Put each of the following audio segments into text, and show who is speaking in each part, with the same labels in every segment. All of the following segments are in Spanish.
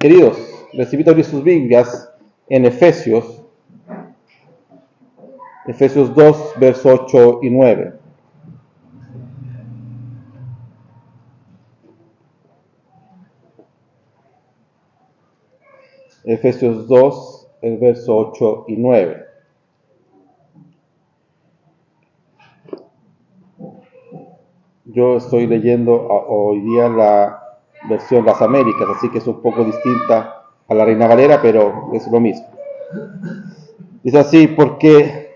Speaker 1: Queridos, les invito a abrir sus Biblias en Efesios 2, versos 8 y 9. Efesios 2, el verso 8 y 9. Yo estoy leyendo hoy día la versión Las Américas, así que es un poco distinta a la Reina Valera, pero es lo mismo. Dice así: porque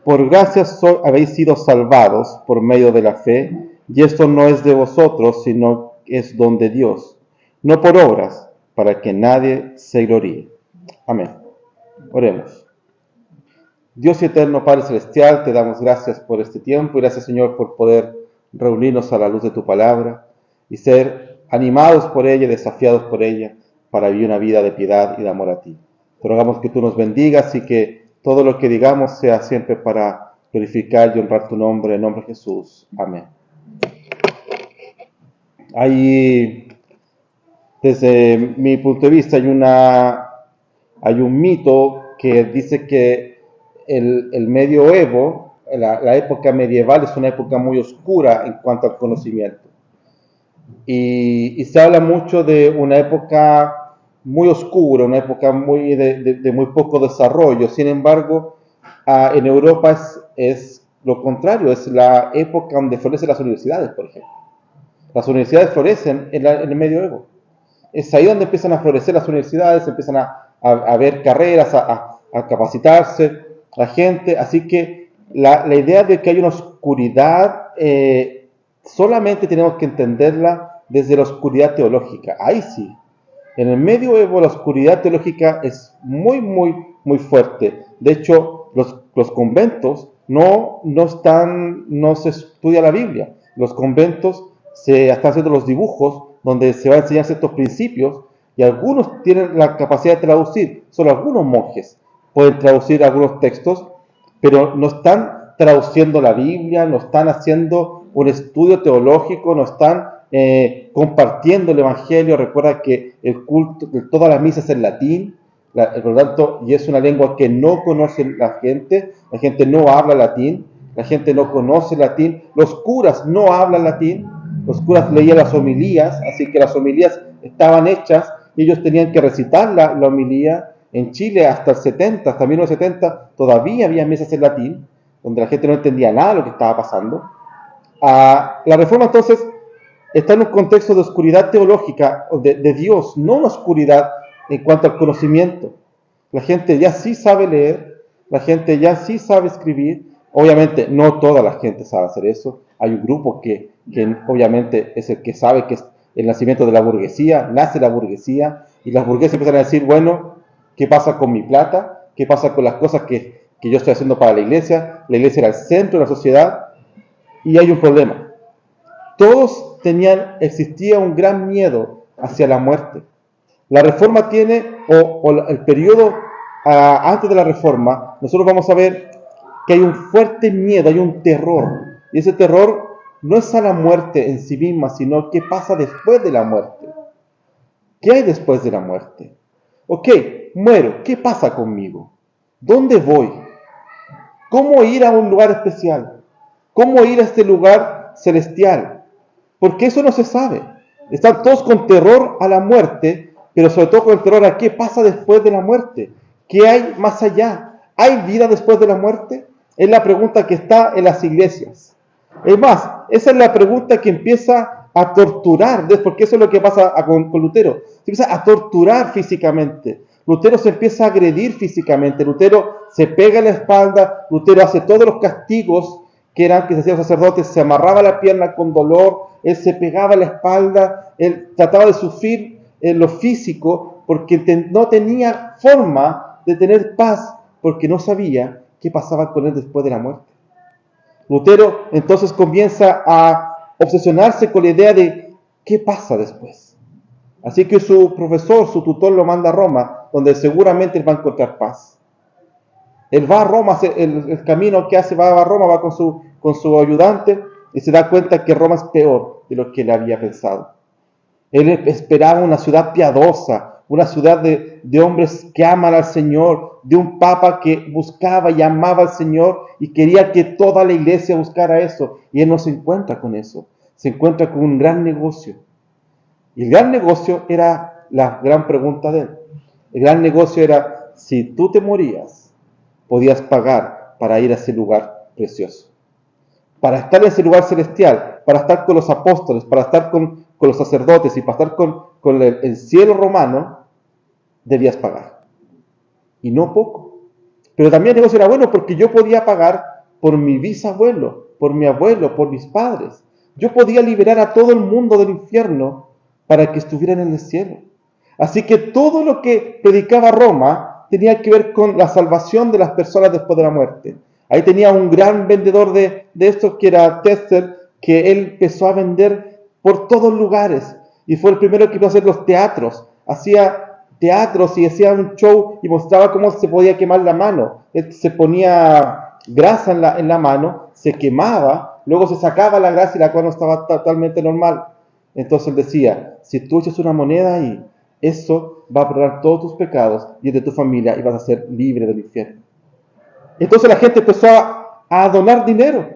Speaker 1: por gracia habéis sido salvados por medio de la fe, y esto no es de vosotros, sino es don de Dios, no por obras, para que nadie se gloríe. Amén. Oremos. Dios eterno, Padre Celestial, te damos gracias por este tiempo y gracias, Señor, por poder reunirnos a la luz de tu palabra y ser animados por ella, desafiados por ella, para vivir una vida de piedad y de amor a ti. Te rogamos que tú nos bendigas y que todo lo que digamos sea siempre para glorificar y honrar tu nombre, en nombre de Jesús. Amén. Ahí, desde mi punto de vista, hay un mito que dice que el medioevo, la época medieval, es una época muy oscura en cuanto al conocimiento. Y se habla mucho de una época muy oscura, una época de muy poco desarrollo. Sin embargo, en Europa es lo contrario, es la época donde florecen las universidades, por ejemplo. Las universidades florecen en el medioevo. Es ahí donde empiezan a florecer las universidades, empiezan a haber carreras, a capacitarse la gente. Así que la idea de que hay una oscuridad, solamente tenemos que entenderla desde la oscuridad teológica. Ahí sí. En el medioevo la oscuridad teológica es muy, muy, muy fuerte. De hecho, los conventos no se estudia la Biblia. Los conventos se están haciendo los dibujos donde se van a enseñar ciertos principios y algunos tienen la capacidad de traducir. Solo algunos monjes pueden traducir algunos textos, pero no están traduciendo la Biblia, no están haciendo un estudio teológico, no están compartiendo el Evangelio. Recuerda que el culto, todas las misas en latín, por lo tanto, y es una lengua que no conoce la gente no habla latín, la gente no conoce latín, los curas no hablan latín, los curas leían las homilías, así que las homilías estaban hechas y ellos tenían que recitar la homilía. En Chile hasta el 70, hasta 1970, todavía había misas en latín, donde la gente no entendía nada de lo que estaba pasando. La Reforma entonces está en un contexto de oscuridad teológica de Dios, no una oscuridad en cuanto al conocimiento. La gente ya sí sabe leer, la gente ya sí sabe escribir. Obviamente no toda la gente sabe hacer eso. Hay un grupo que obviamente es el que sabe que es el nacimiento de la burguesía, nace la burguesía, y las burguesas empiezan a decir, bueno, ¿qué pasa con mi plata? ¿Qué pasa con las cosas que yo estoy haciendo para la iglesia? La iglesia era el centro de la sociedad y hay un problema. Todos existía un gran miedo hacia la muerte. La Reforma tiene, o el periodo antes de la Reforma, nosotros vamos a ver que hay un fuerte miedo, hay un terror. Y ese terror no es a la muerte en sí misma, sino qué pasa después de la muerte. ¿Qué hay después de la muerte? Ok, muero, ¿qué pasa conmigo? ¿Dónde voy? ¿Cómo ir a un lugar especial? ¿Cómo ir a este lugar celestial? Porque eso no se sabe. Están todos con terror a la muerte, pero sobre todo con el terror a qué pasa después de la muerte. ¿Qué hay más allá? ¿Hay vida después de la muerte? Es la pregunta que está en las iglesias. Es más, esa es la pregunta que empieza a torturar, porque eso es lo que pasa con Lutero. Se empieza a torturar físicamente. Lutero se empieza a agredir físicamente. Lutero se pega en la espalda. Lutero hace todos los castigos que se hacían los sacerdotes. Se amarraba la pierna con dolor. Él se pegaba en la espalda. Él trataba de sufrir en lo físico porque no tenía forma de tener paz, porque no sabía qué pasaba con él después de la muerte. Lutero entonces comienza a obsesionarse con la idea de qué pasa después. Así que su profesor, su tutor, lo manda a Roma, donde seguramente él va a encontrar paz. Él va a Roma, el camino que hace, va a Roma, va con su ayudante, y se da cuenta que Roma es peor de lo que él había pensado. Él esperaba una ciudad piadosa, una ciudad de hombres que aman al Señor, de un papa que buscaba y amaba al Señor y quería que toda la iglesia buscara eso. Y él no se encuentra con eso, se encuentra con un gran negocio. Y el gran negocio era la gran pregunta de él. El gran negocio era, si tú te morías, podías pagar para ir a ese lugar precioso, para estar en ese lugar celestial, para estar con los apóstoles, para estar con los sacerdotes y para estar con el cielo romano, debías pagar. Y no poco. Pero también el negocio era bueno porque yo podía pagar por mi bisabuelo, por mi abuelo, por mis padres. Yo podía liberar a todo el mundo del infierno para que estuvieran en el cielo. Así que todo lo que predicaba Roma tenía que ver con la salvación de las personas después de la muerte. Ahí tenía un gran vendedor de estos que era Tesser, que él empezó a vender por todos lugares y fue el primero que iba a hacer los teatros. Hacía teatros y hacía un show y mostraba cómo se podía quemar la mano. Él se ponía grasa en la mano, se quemaba, luego se sacaba la grasa y la cual no estaba totalmente normal. Entonces él decía, si tú echas una moneda ahí, eso va a perdonar todos tus pecados y es de tu familia y vas a ser libre del infierno. Entonces la gente empezó a donar dinero.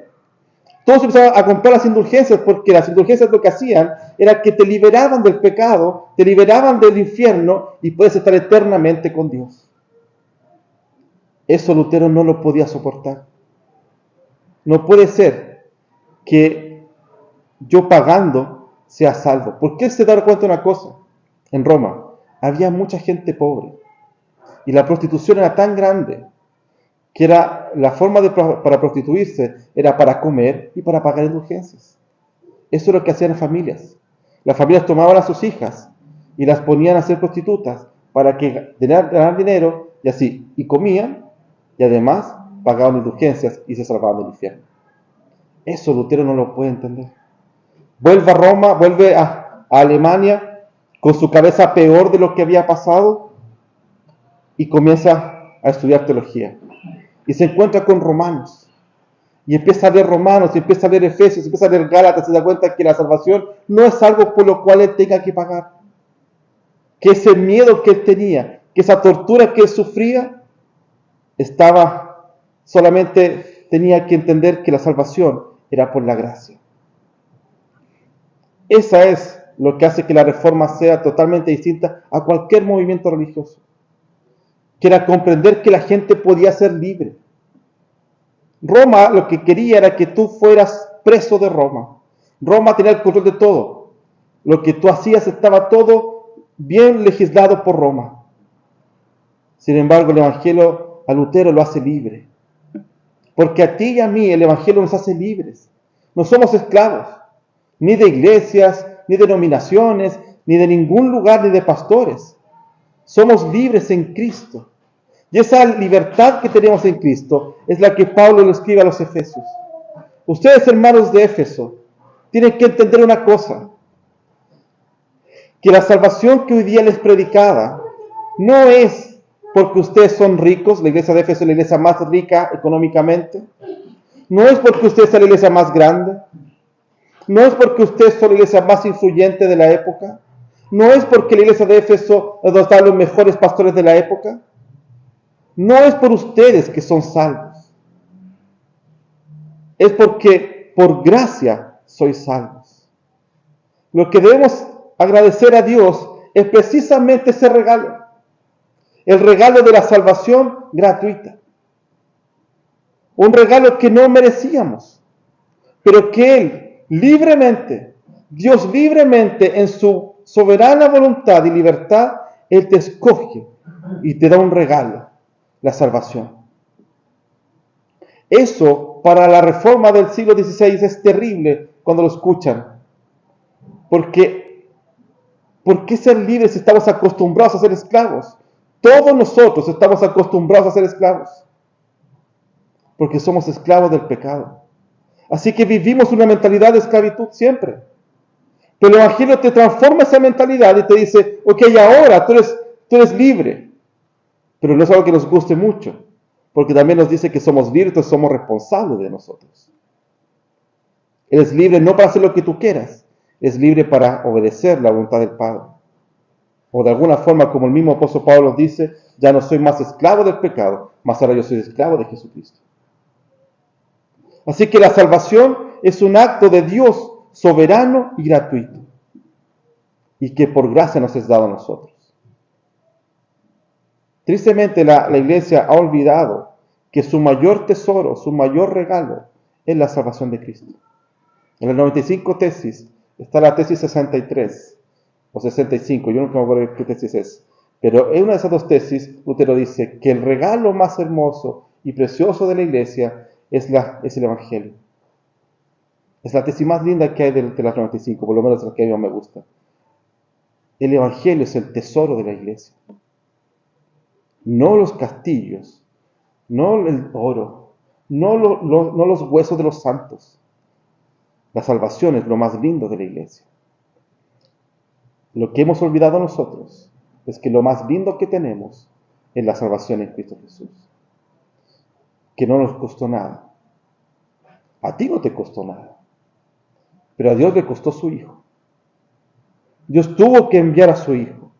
Speaker 1: Todos empezaron a comprar las indulgencias porque las indulgencias lo que hacían era que te liberaban del pecado, te liberaban del infierno y puedes estar eternamente con Dios. Eso Lutero no lo podía soportar. No puede ser que yo pagando sea salvo. ¿Por qué se da cuenta de una cosa? En Roma había mucha gente pobre y la prostitución era tan grande que era la forma para prostituirse era para comer y para pagar indulgencias. Eso es lo que hacían las familias. Las familias tomaban a sus hijas y las ponían a ser prostitutas para que ganar dinero y así, y comían y además pagaban indulgencias y se salvaban del infierno. Eso Lutero no lo puede entender. Vuelve a Roma, vuelve a Alemania con su cabeza peor de lo que había pasado y comienza a estudiar teología. Y se encuentra con Romanos. Y empieza a leer Romanos, y empieza a leer Efesios, y empieza a leer Gálatas, y se da cuenta que la salvación no es algo por lo cual él tenga que pagar. Que ese miedo que él tenía, que esa tortura que él sufría, solamente tenía que entender que la salvación era por la gracia. Esa es lo que hace que la Reforma sea totalmente distinta a cualquier movimiento religioso. Que era comprender que la gente podía ser libre. Roma lo que quería era que tú fueras preso de Roma. Roma tenía el control de todo. Lo que tú hacías estaba todo bien legislado por Roma. Sin embargo, el Evangelio a Lutero lo hace libre. Porque a ti y a mí el Evangelio nos hace libres. No somos esclavos, ni de iglesias, ni de denominaciones, ni de ningún lugar, ni de pastores. Somos libres en Cristo. Y esa libertad que tenemos en Cristo es la que Pablo le escribe a los Efesios. Ustedes, hermanos de Éfeso, tienen que entender una cosa. Que la salvación que hoy día les predicaba no es porque ustedes son ricos, la iglesia de Éfeso es la iglesia más rica económicamente. No es porque ustedes son la iglesia más grande. No es porque ustedes son la iglesia más influyente de la época. No es porque la iglesia de Éfeso nos da los mejores pastores de la época. No es por ustedes que son salvos. Es porque por gracia sois salvos. Lo que debemos agradecer a Dios es precisamente ese regalo. El regalo de la salvación gratuita. Un regalo que no merecíamos, pero que Él libremente, Dios libremente en su soberana voluntad y libertad, Él te escoge y te da un regalo. La salvación. Eso para la Reforma del siglo XVI es terrible cuando lo escuchan. Porque ¿por qué ser libres si estamos acostumbrados a ser esclavos? Todos nosotros estamos acostumbrados a ser esclavos. Porque somos esclavos del pecado. Así que vivimos una mentalidad de esclavitud siempre. Pero el Evangelio te transforma esa mentalidad y te dice, ok, ahora tú eres libre. Pero no es algo que nos guste mucho, porque también nos dice que somos libres, entonces somos responsables de nosotros. Eres libre no para hacer lo que tú quieras, eres libre para obedecer la voluntad del Padre. O de alguna forma, como el mismo apóstol Pablo dice, ya no soy más esclavo del pecado, más ahora yo soy esclavo de Jesucristo. Así que la salvación es un acto de Dios soberano y gratuito, y que por gracia nos es dado a nosotros. Tristemente la iglesia ha olvidado que su mayor tesoro, su mayor regalo, es la salvación de Cristo. En las 95 tesis está la tesis 63 o 65, yo nunca me acuerdo qué tesis es, pero en una de esas dos tesis Lutero dice que el regalo más hermoso y precioso de la iglesia es el Evangelio. Es la tesis más linda que hay de las 95, por lo menos la que a mí me gusta. El Evangelio es el tesoro de la iglesia. No los castillos, no el oro, no los huesos de los santos. La salvación es lo más lindo de la iglesia. Lo que hemos olvidado nosotros es que lo más lindo que tenemos es la salvación en Cristo Jesús. Que no nos costó nada. A ti no te costó nada. Pero a Dios le costó su Hijo. Dios tuvo que enviar a su Hijo.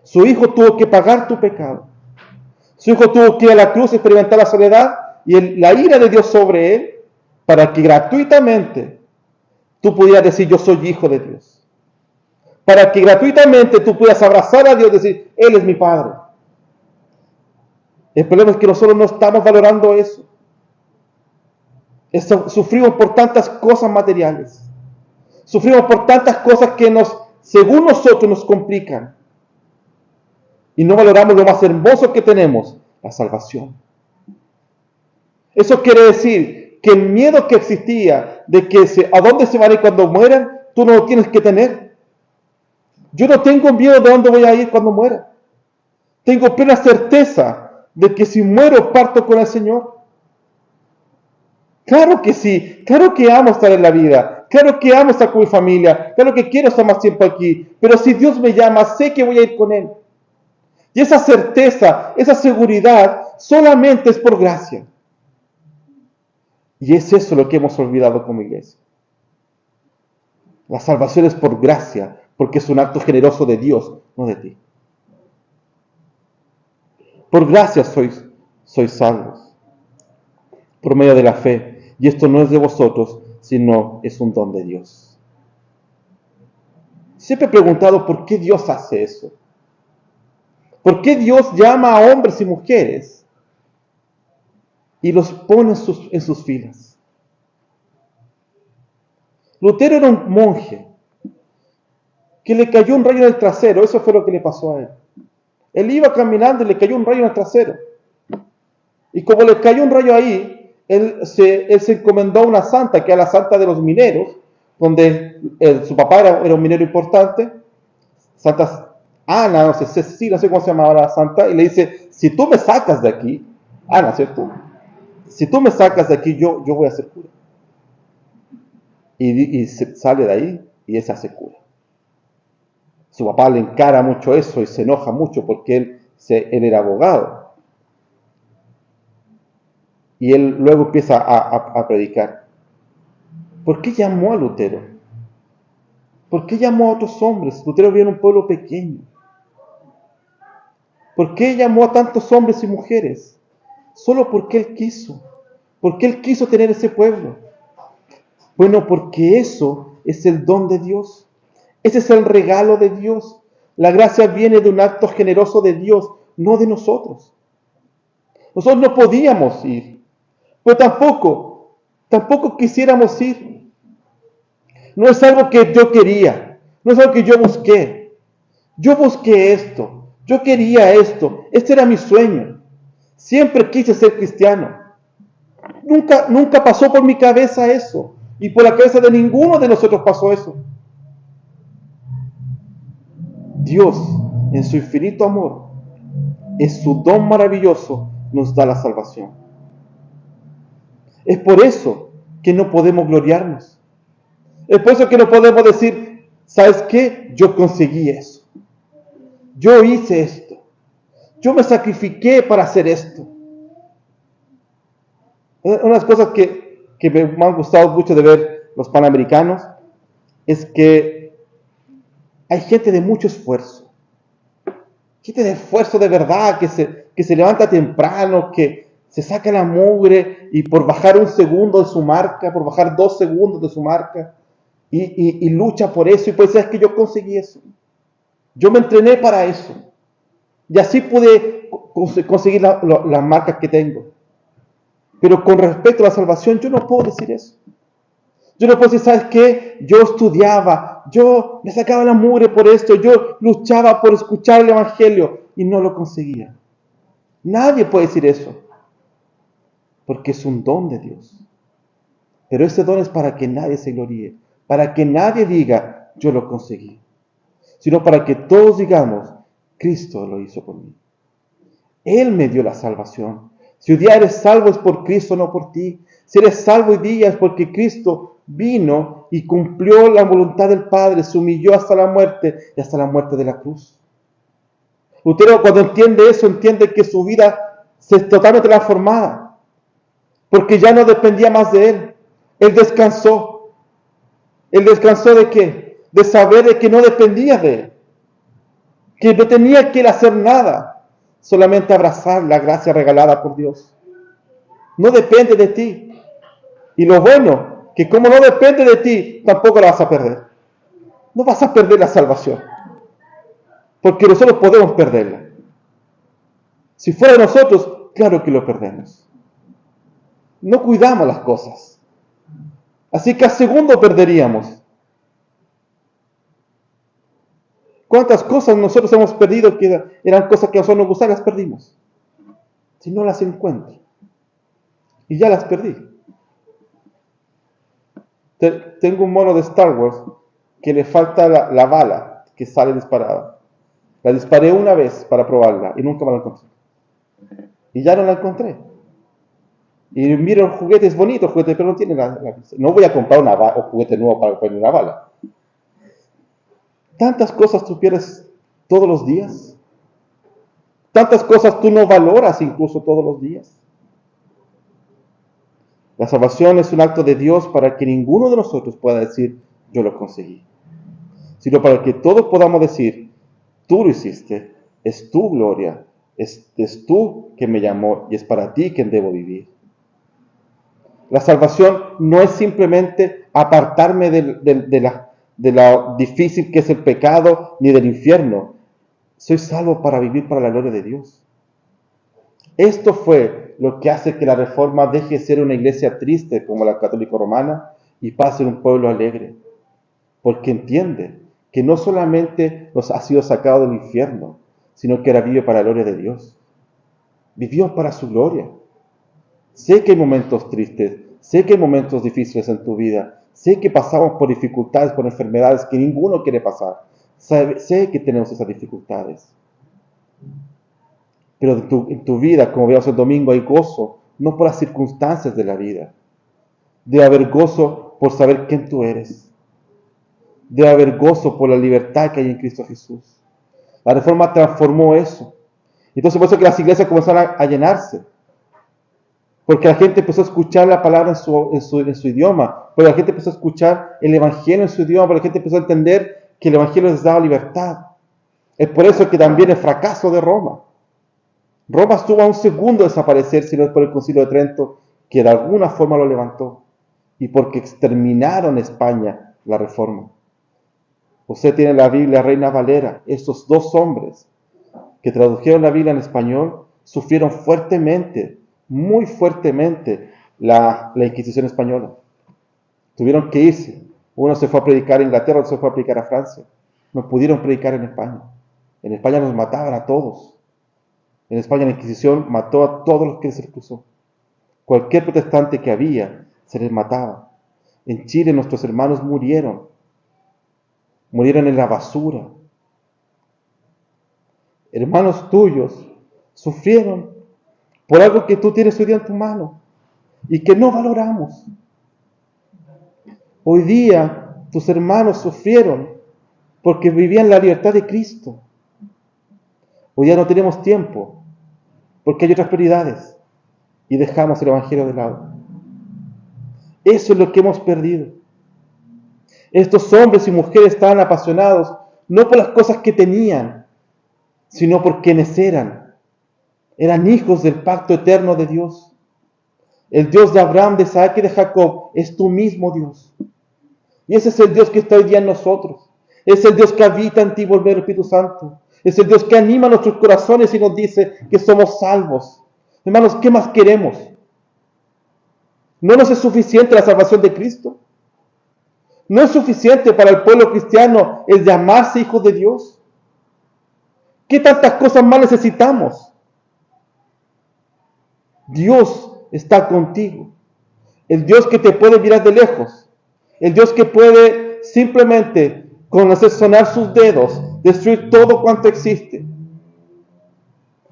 Speaker 1: Su Hijo tuvo que pagar tu pecado. Su Hijo tuvo que ir a la cruz, experimentar la soledad y la ira de Dios sobre él, para que gratuitamente tú pudieras decir, yo soy hijo de Dios. Para que gratuitamente tú puedas abrazar a Dios y decir, Él es mi Padre. El problema es que nosotros no estamos valorando eso. Sufrimos por tantas cosas materiales. Sufrimos por tantas cosas que según nosotros, nos complican. Y no valoramos lo más hermoso que tenemos, la salvación. Eso quiere decir que el miedo que existía de que a dónde se van a ir cuando mueran, tú no lo tienes que tener. Yo no tengo miedo de dónde voy a ir cuando muera. Tengo plena certeza de que si muero, parto con el Señor. Claro que sí, claro que amo estar en la vida, claro que amo estar con mi familia, claro que quiero estar más tiempo aquí, pero si Dios me llama, sé que voy a ir con Él. Y esa certeza, esa seguridad, solamente es por gracia. Y es eso lo que hemos olvidado como iglesia. La salvación es por gracia, porque es un acto generoso de Dios, no de ti. Por gracia sois salvos, por medio de la fe. Y esto no es de vosotros, sino es un don de Dios. Siempre he preguntado por qué Dios hace eso. ¿Por qué Dios llama a hombres y mujeres y los pone en sus filas? Lutero era un monje que le cayó un rayo en el trasero. Eso fue lo que le pasó a él. Él iba caminando y le cayó un rayo en el trasero. Y como le cayó un rayo ahí, él se encomendó a una santa, que era la santa de los mineros, donde su papá era un minero importante, Santa Ana, no sé, Cecilia, no sé cómo se llamaba la santa, y le dice, si tú me sacas de aquí, Ana, ¿cierto? Si tú me sacas de aquí, yo voy a ser cura. Y sale de ahí y esa se cura. Su papá le encara mucho eso y se enoja mucho porque él era abogado. Y él luego empieza a predicar. ¿Por qué llamó a Lutero? ¿Por qué llamó a otros hombres? Lutero vivía en un pueblo pequeño. ¿Por qué llamó a tantos hombres y mujeres? Solo porque él quiso. Porque él quiso tener ese pueblo. Bueno, porque eso es el don de Dios. Ese es el regalo de Dios. La gracia viene de un acto generoso de Dios, no de nosotros. Nosotros no podíamos ir, pero tampoco quisiéramos ir. No es algo que yo quería, no es algo que yo busqué. Yo busqué esto, yo quería esto, este era mi sueño. Siempre quise ser cristiano. Nunca pasó por mi cabeza eso, y por la cabeza de ninguno de nosotros pasó eso. Dios, en su infinito amor, en su don maravilloso, nos da la salvación. Es por eso que no podemos gloriarnos. Es por eso que no podemos decir, ¿sabes qué? Yo conseguí eso. Yo hice esto. Yo me sacrifiqué para hacer esto. Una de las cosas que me han gustado mucho de ver los panamericanos es que Hay gente de mucho esfuerzo. Gente de esfuerzo de verdad, que se levanta temprano, que se saca la mugre y por bajar 1 segundo de su marca, por bajar 2 segundos de su marca, y lucha por eso. Y pues es que yo conseguí eso. Yo me entrené para eso. Y así pude conseguir las marcas que tengo. Pero con respecto a la salvación, yo no puedo decir eso. Yo no puedo decir, ¿sabes qué? Yo estudiaba, yo me sacaba la mugre por esto, yo luchaba por escuchar el Evangelio y no lo conseguía. Nadie puede decir eso, porque es un don de Dios. Pero ese don es para que nadie se gloríe, para que nadie diga, yo lo conseguí, sino para que todos digamos, Cristo lo hizo por mí. Él me dio la salvación. Si hoy día eres salvo es por Cristo, no por ti. Si eres salvo hoy día es porque Cristo vino y cumplió la voluntad del Padre, se humilló hasta la muerte y hasta la muerte de la cruz. Lutero, cuando entiende eso, entiende que su vida se es totalmente transformada, porque ya no dependía más de él. Él descansó. ¿Él descansó de qué? De saber de que no dependía de él, que no tenía que él hacer nada, solamente abrazar la gracia regalada por Dios. No depende de ti. Y lo bueno, que como no depende de ti, tampoco la vas a perder. No vas a perder la salvación, porque nosotros podemos perderla. Si fuera de nosotros, claro que lo perdemos. No cuidamos las cosas. Así que a segundo perderíamos. ¿Cuántas cosas nosotros hemos perdido que eran cosas que a nosotros nos gustaban, las perdimos? Si no las encuentro. Y ya las perdí. Tengo un mono de Star Wars que le falta la bala que sale disparada. La disparé una vez para probarla y nunca me la encontré. Y ya no la encontré. Y miro el juguete, es bonito el juguete, pero no tiene la no voy a comprar un juguete nuevo para poner una bala. Tantas cosas tú pierdes todos los días. Tantas cosas tú no valoras incluso todos los días. La salvación es un acto de Dios para que ninguno de nosotros pueda decir, yo lo conseguí. Sino para que todos podamos decir, tú lo hiciste, es tu gloria, es tú quien me llamó y es para ti quien debo vivir. La salvación no es simplemente apartarme de lo difícil que es el pecado ni del infierno. Soy salvo para vivir para la gloria de Dios. Esto fue lo que hace que la Reforma deje de ser una iglesia triste como la católica romana y pase a ser un pueblo alegre. Porque entiende que no solamente nos ha sido sacado del infierno, sino que ahora vive para la gloria de Dios. Vivió para su gloria. Sé que hay momentos tristes, sé que hay momentos difíciles en tu vida, sé que pasamos por dificultades, por enfermedades que ninguno quiere pasar. Sé que tenemos esas dificultades. Pero en tu vida, como veamos el domingo, hay gozo, no por las circunstancias de la vida. Debe haber gozo por saber quién tú eres. Debe haber gozo por la libertad que hay en Cristo Jesús. La Reforma transformó eso. Entonces por eso que las iglesias comenzaron a llenarse. Porque la gente empezó a escuchar la palabra en su idioma. Porque la gente empezó a escuchar el Evangelio en su idioma. Porque la gente empezó a entender que el Evangelio les daba libertad. Es por eso que también el fracaso de Roma. Roma estuvo a 1 segundo de desaparecer, si no es por el Concilio de Trento, que de alguna forma lo levantó. Y porque exterminaron España la Reforma. Usted tiene la Biblia Reina Valera. Estos dos hombres que tradujeron la Biblia en español sufrieron fuertemente, muy fuertemente, la Inquisición española. Tuvieron que irse. Uno se fue a predicar a Inglaterra, otro se fue a predicar a Francia. No pudieron predicar en España. En España nos mataban a todos. En España la Inquisición mató a todos los que se les cruzó. Cualquier protestante que había, se les mataba. En Chile nuestros hermanos murieron. Murieron en la basura. Hermanos tuyos sufrieron por algo que tú tienes hoy día en tu mano y que no valoramos. Hoy día tus hermanos sufrieron porque vivían la libertad de Cristo. Hoy día no tenemos tiempo porque hay otras prioridades y dejamos el Evangelio de lado. Eso es lo que hemos perdido. Estos hombres y mujeres estaban apasionados no por las cosas que tenían, sino por quienes eran. Eran hijos del pacto eterno de Dios. El Dios de Abraham, de Isaac y de Jacob es tu mismo Dios. Y ese es el Dios que está hoy día en nosotros. Es el Dios que habita en ti, volver el Espíritu Santo. Es el Dios que anima nuestros corazones y nos dice que somos salvos. Hermanos, ¿qué más queremos? ¿No nos es suficiente la salvación de Cristo? ¿No es suficiente para el pueblo cristiano el llamarse hijos de Dios? ¿Qué tantas cosas más necesitamos? Dios está contigo. El Dios que te puede mirar de lejos. El Dios que puede simplemente, con hacer sonar sus dedos, destruir todo cuanto existe.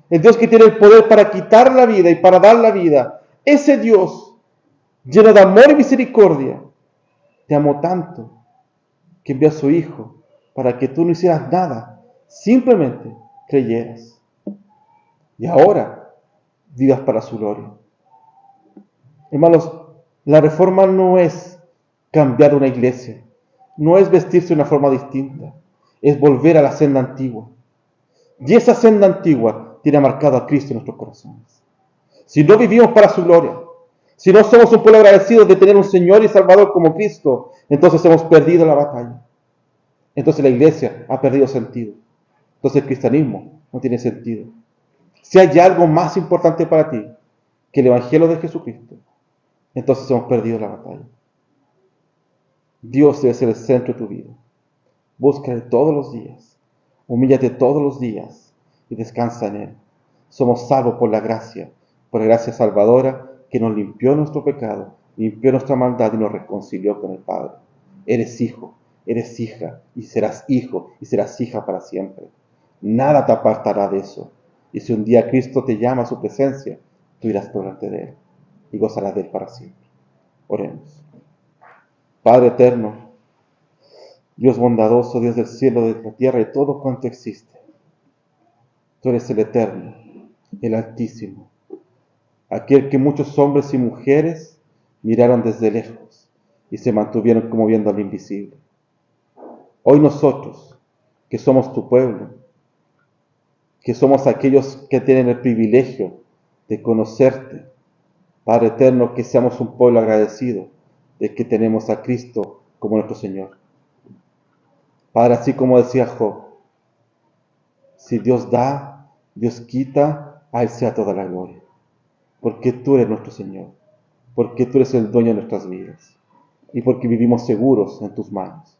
Speaker 1: El Dios que tiene el poder para quitar la vida y para dar la vida. Ese Dios, lleno de amor y misericordia, te amó tanto que envió a su Hijo para que tú no hicieras nada, simplemente creyeras. Y ahora vivas para su gloria. Hermanos, la reforma no es cambiar una iglesia, no es vestirse de una forma distinta, es volver a la senda antigua. Y esa senda antigua tiene marcado a Cristo en nuestros corazones. Si no vivimos para su gloria, si no somos un pueblo agradecido de tener un Señor y Salvador como Cristo, entonces hemos perdido la batalla. Entonces la iglesia ha perdido sentido. Entonces el cristianismo no tiene sentido. Si hay algo más importante para ti que el Evangelio de Jesucristo, entonces hemos perdido la batalla. Dios debe ser el centro de tu vida. Búscale todos los días. Humíllate todos los días y descansa en Él. Somos salvos por la gracia salvadora que nos limpió nuestro pecado, limpió nuestra maldad y nos reconcilió con el Padre. Eres hijo, eres hija y serás hijo y serás hija para siempre. Nada te apartará de eso. Y si un día Cristo te llama a su presencia, tú irás por delante de Él y gozarás de Él para siempre. Oremos. Padre eterno, Dios bondadoso, Dios del cielo, de la tierra y todo cuanto existe. Tú eres el eterno, el altísimo, aquel que muchos hombres y mujeres miraron desde lejos y se mantuvieron como viendo al invisible. Hoy nosotros, que somos tu pueblo, que somos aquellos que tienen el privilegio de conocerte, Padre eterno, que seamos un pueblo agradecido de que tenemos a Cristo como nuestro Señor. Padre, así como decía Job, si Dios da, Dios quita, a Él sea toda la gloria. Porque tú eres nuestro Señor, porque tú eres el dueño de nuestras vidas y porque vivimos seguros en tus manos.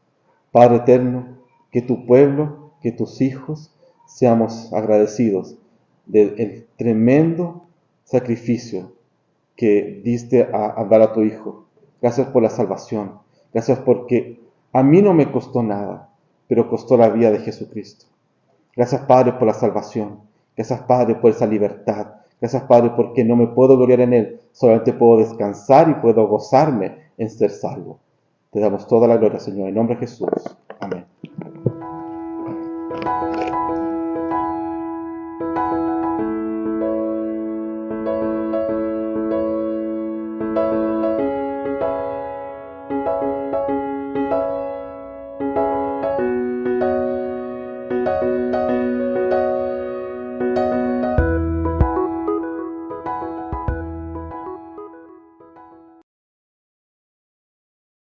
Speaker 1: Padre eterno, que tu pueblo, que tus hijos, seamos agradecidos del tremendo sacrificio que diste a dar a tu Hijo. Gracias por la salvación. Gracias porque a mí no me costó nada, pero costó la vida de Jesucristo. Gracias, Padre, por la salvación. Gracias, Padre, por esa libertad. Gracias, Padre, porque no me puedo gloriar en Él. Solamente puedo descansar y puedo gozarme en ser salvo. Te damos toda la gloria, Señor, en nombre de Jesús.